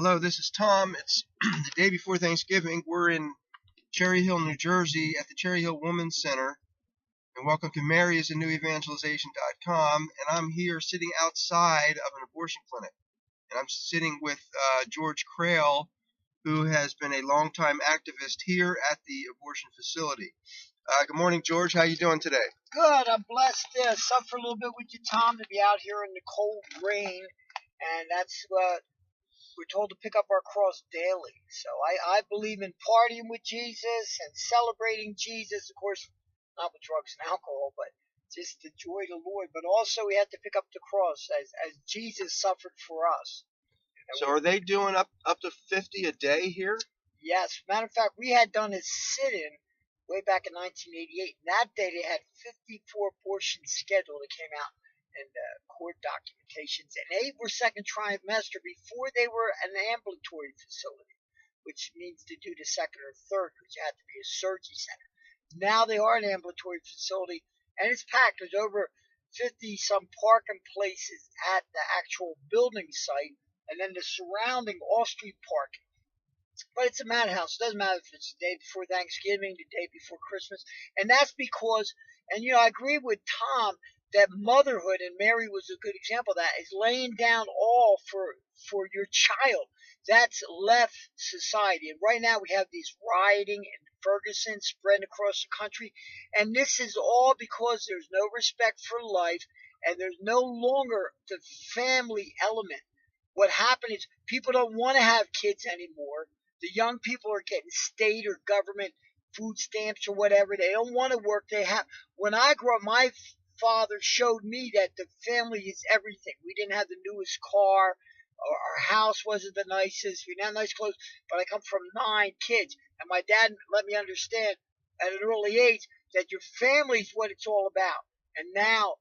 Hello, this is Tom. It's the day before Thanksgiving. We're in Cherry Hill, New Jersey at the Cherry Hill Women's Center. And welcome to maryisanewevangelization.com. And I'm here sitting outside of an abortion clinic. And I'm sitting with George Crail, who has been a longtime activist here at the abortion facility. Good morning, George. How you doing today? Good. I'm blessed to suffer a little bit with you, Tom, to be out here in the cold rain. And that's what we're told to pick up our cross daily. So I believe in partying with Jesus and celebrating Jesus. Of course, not with drugs and alcohol, but just the joy of the Lord. But also we have to pick up the cross as Jesus suffered for us. So are they doing up to 50 a day here? Yes. Matter of fact, we had done a sit-in way back in 1988. And that day they had 54 abortions scheduled that came out in court documentations, and 8 were second trimester before they were an ambulatory facility, which means to do the second or third, because you had to be a surgery center. Now they are an ambulatory facility, and it's packed. There's over 50 some parking places at the actual building site, and then the surrounding off-street parking. But it's a madhouse. It doesn't matter if it's the day before Thanksgiving, the day before Christmas. And that's because, and I agree with Tom that motherhood, and Mary was a good example of that, is laying down all for your child. That's left society. And right now we have these rioting in Ferguson spreading across the country. And this is all because there's no respect for life, and there's no longer the family element. What happened is people don't want to have kids anymore. The young people are getting state or government food stamps or whatever. They don't want to work. When I grew up, my father showed me that the family is everything. We didn't have the newest car, or our house wasn't the nicest. We didn't have nice clothes, but I come from 9 kids, and my dad let me understand at an early age that your family is what it's all about. And now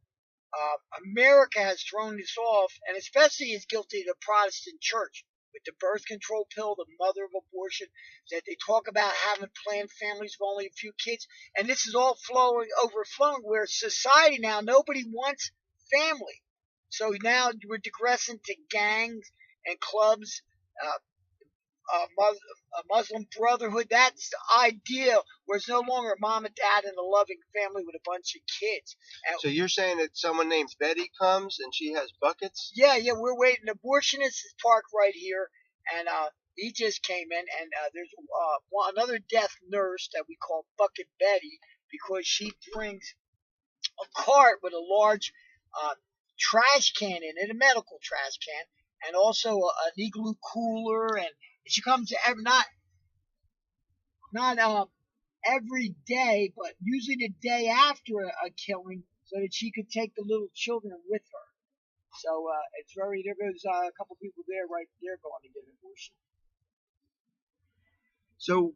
America has thrown this off, and especially is guilty of the Protestant church with the birth control pill, the mother of abortion, that they talk about having planned families with only a few kids. And this is all overflowing where society now, nobody wants family. So now we're digressing to gangs and clubs, Muslim brotherhood. That's the ideal, where it's no longer mom and dad and a loving family with a bunch of kids. So you're saying that someone named Betty comes and she has buckets? Yeah, we're waiting. The abortionist is parked right here, and he just came in, and there's another deaf nurse that we call Bucket Betty, because she brings a cart with a large trash can in it, a medical trash can, and also an igloo cooler, and she comes not every day, but usually the day after a killing, so that she could take the little children with her. So there goes a couple people there, right there, going to get an abortion. So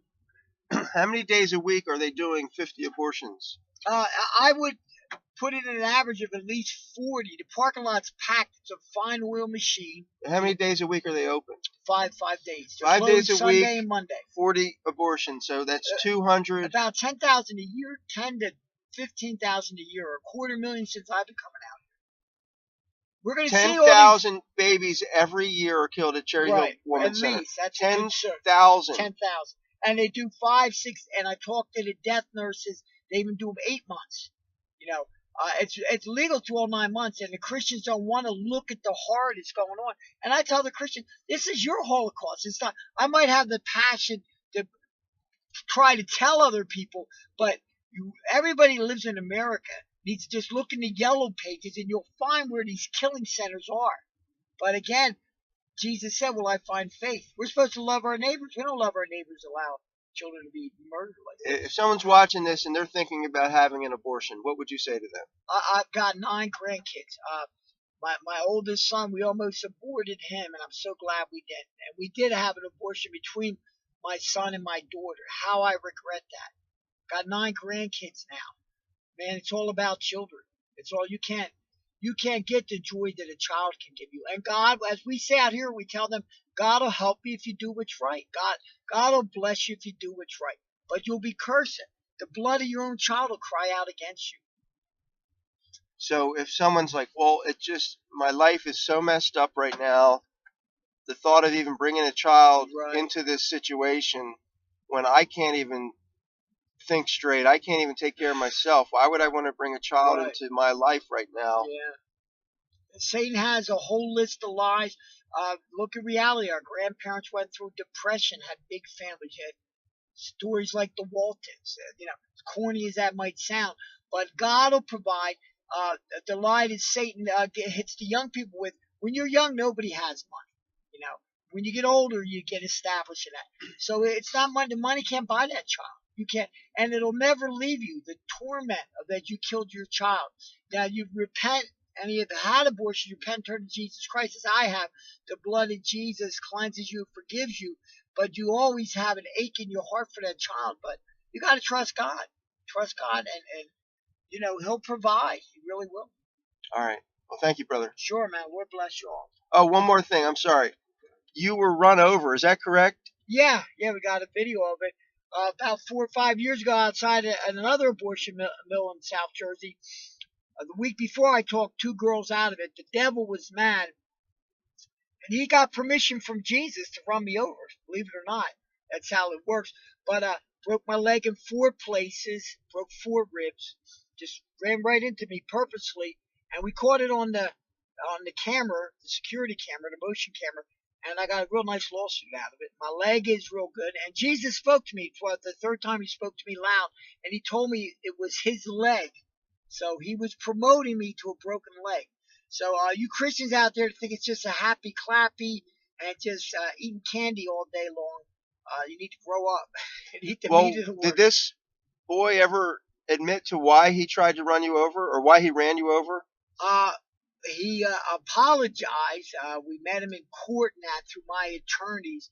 how many days a week are they doing 50 abortions? I would put it in an average of at least 40. The parking lot's packed. It's a fine oil machine. How many days a week are they open? 5 days. They're 5 days a Sunday week, and Monday. 40 abortions. So that's 200. About 10,000 a year, 10 to 15,000 a year, a $250,000 since I've been coming out. We're going to see 10,000 babies every year are killed at Cherry Hill Women's Center. At least. That's 10,000. 10,000. And they do 5, 6, and I talked to the death nurses. They even do them 8 months. It's legal to all 9 months, and the Christians don't want to look at the horror that's going on. And I tell the Christian, this is your Holocaust. It's not. I might have the passion to try to tell other people, but everybody who lives in America needs to just look in the yellow pages, and you'll find where these killing centers are. But again, Jesus said, "Will I find faith?" We're supposed to love our neighbors. We don't love our neighbors. Allow children to be murdered like that. If someone's watching this and they're thinking about having an abortion, what would you say to them? I've got 9 grandkids. My oldest son, we almost aborted him, and I'm so glad we did. And we did have an abortion between my son and my daughter. How I regret that. Got 9 grandkids now. Man, it's all about children. It's all you can't get the joy that a child can give you. And God, as we say out here, we tell them, God will help you if you do what's right. God will bless you if you do what's right. But you'll be cursing. The blood of your own child will cry out against you. So if someone's like, well, my life is so messed up right now, the thought of even bringing a child Right. into this situation when I can't even think straight. I can't even take care of myself. Why would I want to bring a child Right. into my life right now? Yeah. Satan has a whole list of lies. Look at reality. Our grandparents went through depression, had big families, had stories like the Waltons. As corny as that might sound, but God will provide. The lie that Satan hits the young people with: when you're young, nobody has money. When you get older, you get established in that. So it's not money. The money can't buy that child. You can't, and it'll never leave you. The torment of that you killed your child. Now you repent, and you have had abortion. You repent, turn to Jesus Christ, as I have. The blood of Jesus cleanses you, forgives you, but you always have an ache in your heart for that child. But you got to trust God. Trust God, and He'll provide. He really will. All right. Well, thank you, brother. Sure, man. Lord bless you all. Oh, one more thing. I'm sorry. You were run over. Is that correct? Yeah, we got a video of it. About 4 or 5 years ago, outside another abortion mill in South Jersey. The week before, I talked 2 girls out of it. The devil was mad, and he got permission from Jesus to run me over. Believe it or not, that's how it works. But broke my leg in 4 places, broke 4 ribs, just ran right into me purposely, and we caught it on the camera, the security camera, the motion camera, and I got a real nice lawsuit out of it. My leg is real good, and Jesus spoke to me. It was the 3rd time he spoke to me loud, and he told me it was his leg. So he was promoting me to a broken leg. So you Christians out there think it's just a happy clappy and just eating candy all day long, you need to grow up and eat the meat of the word. Did this boy ever admit to why he tried to run you over or why he ran you over? He apologized. We met him in court now through my attorneys.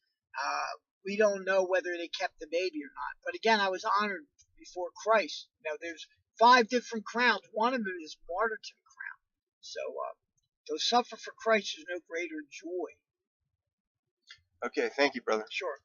We don't know whether they kept the baby or not. But again, I was honored before Christ. There's 5 different crowns. One of them is martyrdom crown. So to suffer for Christ is no greater joy. Okay, thank you, brother. Sure.